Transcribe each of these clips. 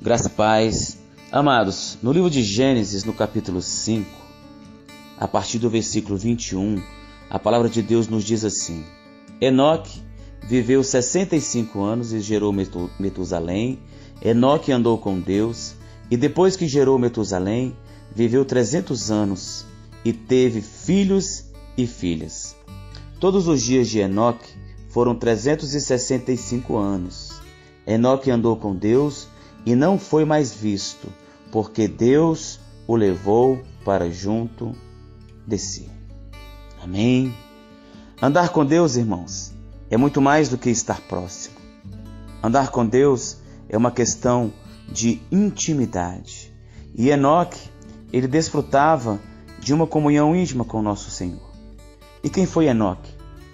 Graça e paz. Amados, no livro de Gênesis, no capítulo 5, a partir do versículo 21, a palavra de Deus nos diz assim: Enoque viveu 65 anos e gerou Metusalém. Enoque andou com Deus, e depois que gerou Metusalém, viveu 300 anos e teve filhos e filhas. Todos os dias de Enoque foram 365 anos. Enoque andou com Deus e não foi mais visto, porque Deus o levou para junto de si. Amém? Andar com Deus, irmãos, é muito mais do que estar próximo. Andar com Deus é uma questão de intimidade. E Enoque, ele desfrutava de uma comunhão íntima com o nosso Senhor. E quem foi Enoque?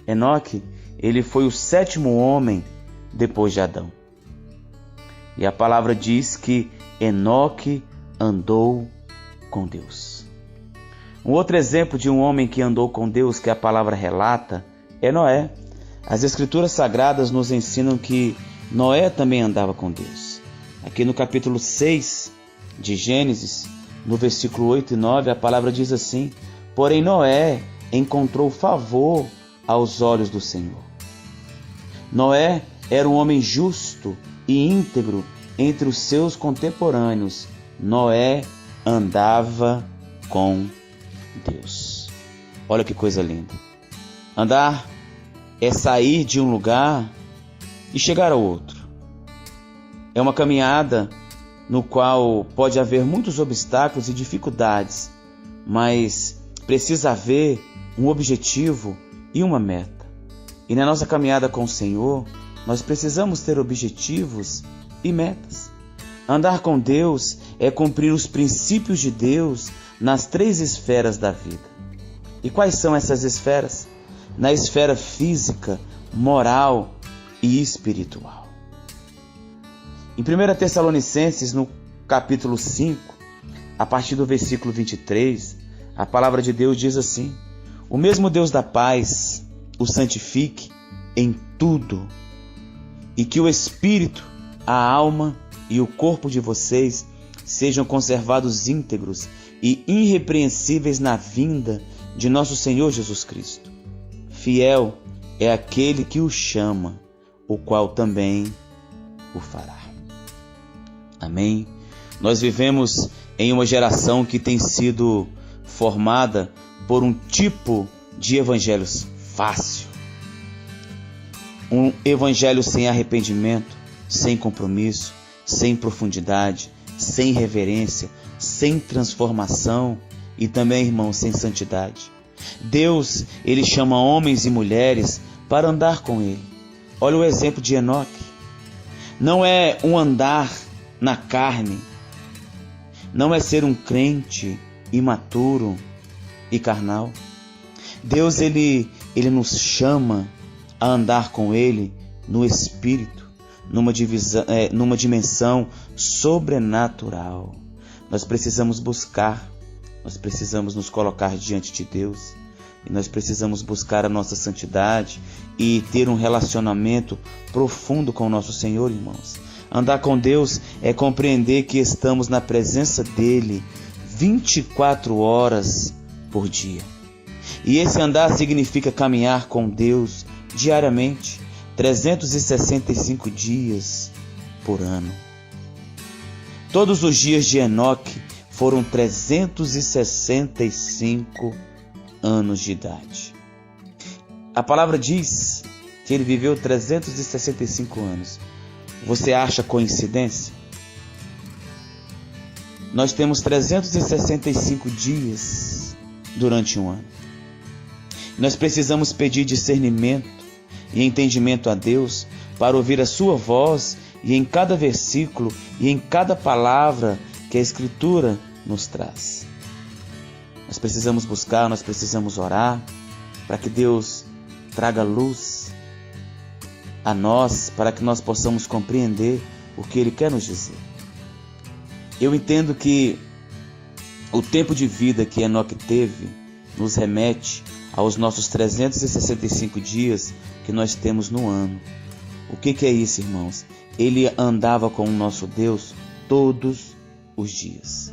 Enoque, ele foi o 7º homem depois de Adão. E a palavra diz que Enoque andou com Deus. Um outro exemplo de um homem que andou com Deus, que a palavra relata, é Noé. As Escrituras Sagradas nos ensinam que Noé também andava com Deus. Aqui no capítulo 6 de Gênesis, no versículo 8 e 9, a palavra diz assim: Porém Noé encontrou favor aos olhos do Senhor. Noé era um homem justo e íntegro entre os seus contemporâneos. Noé andava com Deus. Olha que coisa linda. Andar é sair de um lugar e chegar ao outro. É uma caminhada no qual pode haver muitos obstáculos e dificuldades, mas precisa haver um objetivo e uma meta. E na nossa caminhada com o Senhor, nós precisamos ter objetivos e metas. Andar com Deus é cumprir os princípios de Deus nas 3 esferas da vida. E quais são essas esferas? Na esfera física, moral e espiritual. Em 1 Tessalonicenses, no capítulo 5, a partir do versículo 23, a palavra de Deus diz assim: O mesmo Deus da paz o santifique em tudo, e que o espírito, a alma e o corpo de vocês sejam conservados íntegros e irrepreensíveis na vinda de nosso Senhor Jesus Cristo. Fiel é aquele que o chama, o qual também o fará. Amém? Nós vivemos em uma geração que tem sido formada por um tipo de evangelho fácil. Um evangelho sem arrependimento, sem compromisso, sem profundidade, sem reverência, sem transformação e também, irmãos, sem santidade. Deus, ele chama homens e mulheres para andar com ele. Olha o exemplo de Enoque. Não é um andar na carne, não é ser um crente imaturo e carnal. Deus, ele nos chama a andar com ele no Espírito, numa dimensão sobrenatural. Nós precisamos buscar, nós precisamos nos colocar diante de Deus, e nós precisamos buscar a nossa santidade e ter um relacionamento profundo com o nosso Senhor, irmãos. Andar com Deus é compreender que estamos na presença dele 24 horas por dia. E esse andar significa caminhar com Deus diariamente, 365 dias por ano. Todos os dias de Enoque foram 365 anos de idade. A palavra diz que ele viveu 365 anos. Você acha coincidência? Nós temos 365 dias durante um ano. Nós precisamos pedir discernimento e entendimento a Deus para ouvir a sua voz e em cada versículo e em cada palavra que a Escritura nos traz. Nós precisamos buscar, nós precisamos orar para que Deus traga luz a nós, para que nós possamos compreender o que Ele quer nos dizer. Eu entendo que o tempo de vida que Enoque teve nos remete aos nossos 365 dias que nós temos no ano. O que é isso, irmãos? Ele andava com o nosso Deus todos os dias.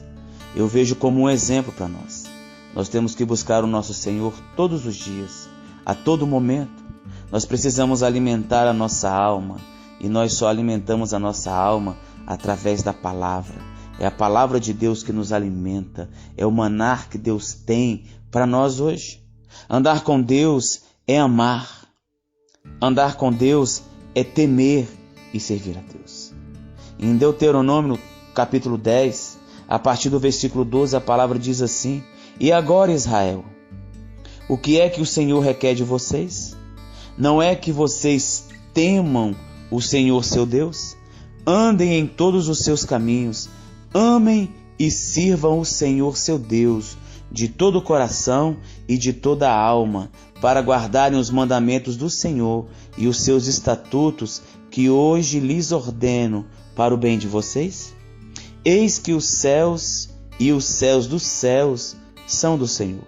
Eu vejo como um exemplo para nós. Nós temos que buscar o nosso Senhor todos os dias, a todo momento. Nós precisamos alimentar a nossa alma, e nós só alimentamos a nossa alma através da palavra. É a palavra de Deus que nos alimenta, é o maná que Deus tem para nós hoje. Andar com Deus é amar. Andar com Deus é temer e servir a Deus. Em Deuteronômio, no capítulo 10, a partir do versículo 12, a palavra diz assim: E agora, Israel, o que é que o Senhor requer de vocês? Não é que vocês temam o Senhor seu Deus? Andem em todos os seus caminhos, amem e sirvam o Senhor seu Deus de todo o coração e de toda a alma, para guardarem os mandamentos do Senhor e os seus estatutos que hoje lhes ordeno para o bem de vocês? Eis que os céus e os céus dos céus são do Senhor,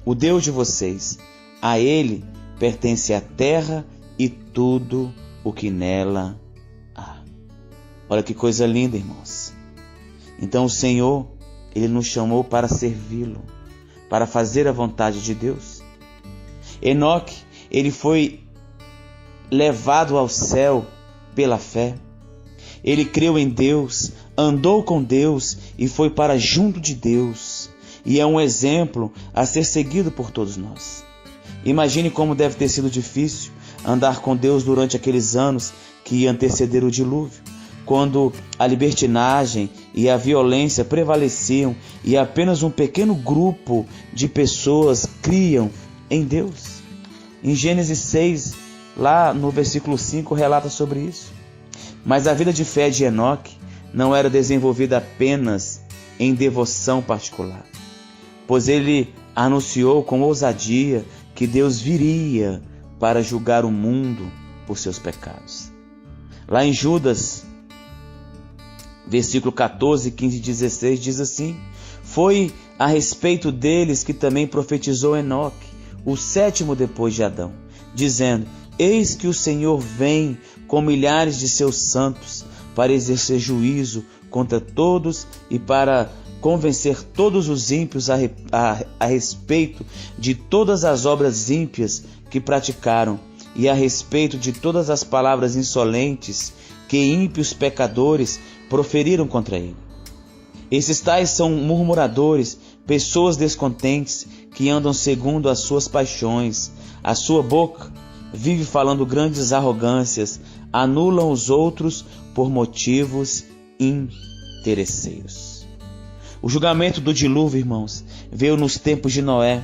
o Deus de vocês. A Ele pertence a terra e tudo o que nela há. Olha que coisa linda, irmãos. Então o Senhor, Ele nos chamou para servi-lo, para fazer a vontade de Deus. Enoque, ele foi levado ao céu pela fé. Ele creu em Deus, andou com Deus e foi para junto de Deus. E é um exemplo a ser seguido por todos nós. Imagine como deve ter sido difícil andar com Deus durante aqueles anos que antecederam o dilúvio, quando a libertinagem e a violência prevaleciam e apenas um pequeno grupo de pessoas criam em Deus. Em Gênesis 6, lá no versículo 5, relata sobre isso. Mas a vida de fé de Enoque não era desenvolvida apenas em devoção particular, pois ele anunciou com ousadia que Deus viria para julgar o mundo por seus pecados. Lá em Judas, versículo 14, 15 e 16, diz assim: Foi a respeito deles que também profetizou Enoque, o sétimo depois de Adão, dizendo: Eis que o Senhor vem com milhares de seus santos para exercer juízo contra todos e para convencer todos os ímpios a respeito de todas as obras ímpias que praticaram e a respeito de todas as palavras insolentes que ímpios pecadores proferiram contra ele. Esses tais são murmuradores, pessoas descontentes que andam segundo as suas paixões. A sua boca vive falando grandes arrogâncias, anulam os outros por motivos interesseiros. O julgamento do dilúvio, irmãos, veio nos tempos de Noé,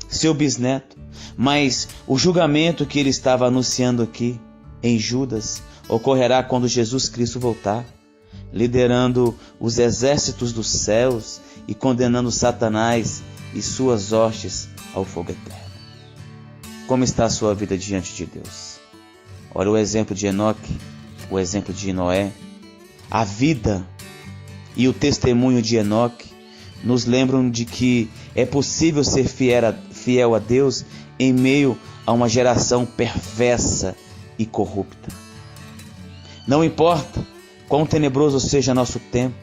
seu bisneto, mas o julgamento que ele estava anunciando aqui em Judas ocorrerá quando Jesus Cristo voltar, liderando os exércitos dos céus e condenando Satanás e suas hostes ao fogo eterno. Como está a sua vida diante de Deus? Olha o exemplo de Enoque, o exemplo de Noé. A vida e o testemunho de Enoque nos lembram de que é possível ser fiel a Deus em meio a uma geração perversa e corrupta. Não importa quão tenebroso seja nosso tempo,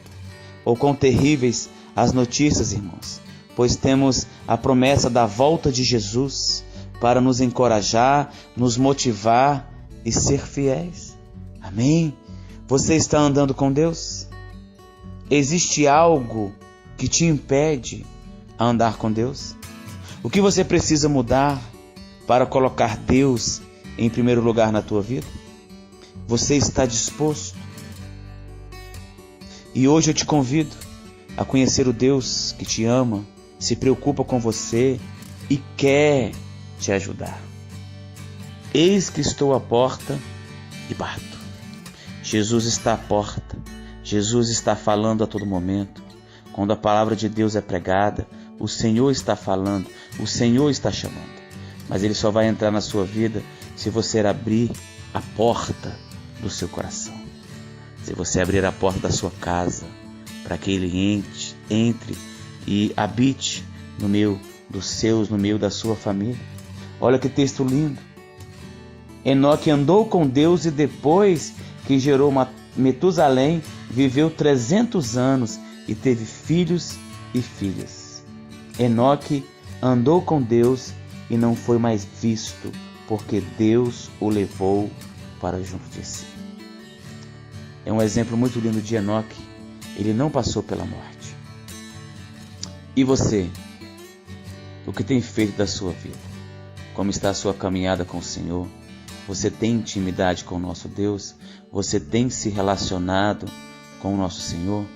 ou quão terríveis as notícias, irmãos, pois temos a promessa da volta de Jesus para nos encorajar, nos motivar e ser fiéis. Amém? Você está andando com Deus? Existe algo que te impede a andar com Deus? O que você precisa mudar para colocar Deus em primeiro lugar na tua vida? Você está disposto? E hoje eu te convido a conhecer o Deus que te ama, se preocupa com você e quer te ajudar. Eis que estou à porta e bato. Jesus está à porta. Jesus está falando a todo momento. Quando a palavra de Deus é pregada, o Senhor está falando, o Senhor está chamando. Mas Ele só vai entrar na sua vida se você abrir a porta do seu coração. Se você abrir a porta da sua casa, para que Ele entre e habite no meio dos seus, no meio da sua família. Olha que texto lindo. Enoque andou com Deus e depois que gerou Metusalém, viveu 300 anos e teve filhos e filhas. Enoque andou com Deus e não foi mais visto, porque Deus o levou para junto de si. É um exemplo muito lindo de Enoque. Ele não passou pela morte. E você? O que tem feito da sua vida? Como está a sua caminhada com o Senhor? Você tem intimidade com o nosso Deus? Você tem se relacionado com o nosso Senhor?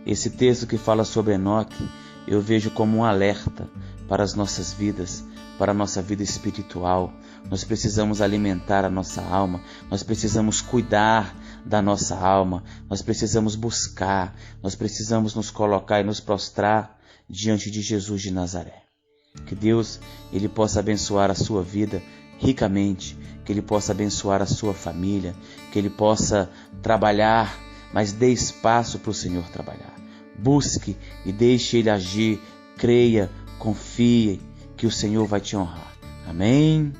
Esse texto que fala sobre Enoque, eu vejo como um alerta para as nossas vidas, para a nossa vida espiritual. Nós precisamos alimentar a nossa alma, nós precisamos cuidar da nossa alma, nós precisamos buscar, nós precisamos nos colocar e nos prostrar diante de Jesus de Nazaré. Que Deus ele possa abençoar a sua vida ricamente, que Ele possa abençoar a sua família, que Ele possa trabalhar, mas dê espaço para o Senhor trabalhar. Busque e deixe Ele agir, creia, confie que o Senhor vai te honrar. Amém?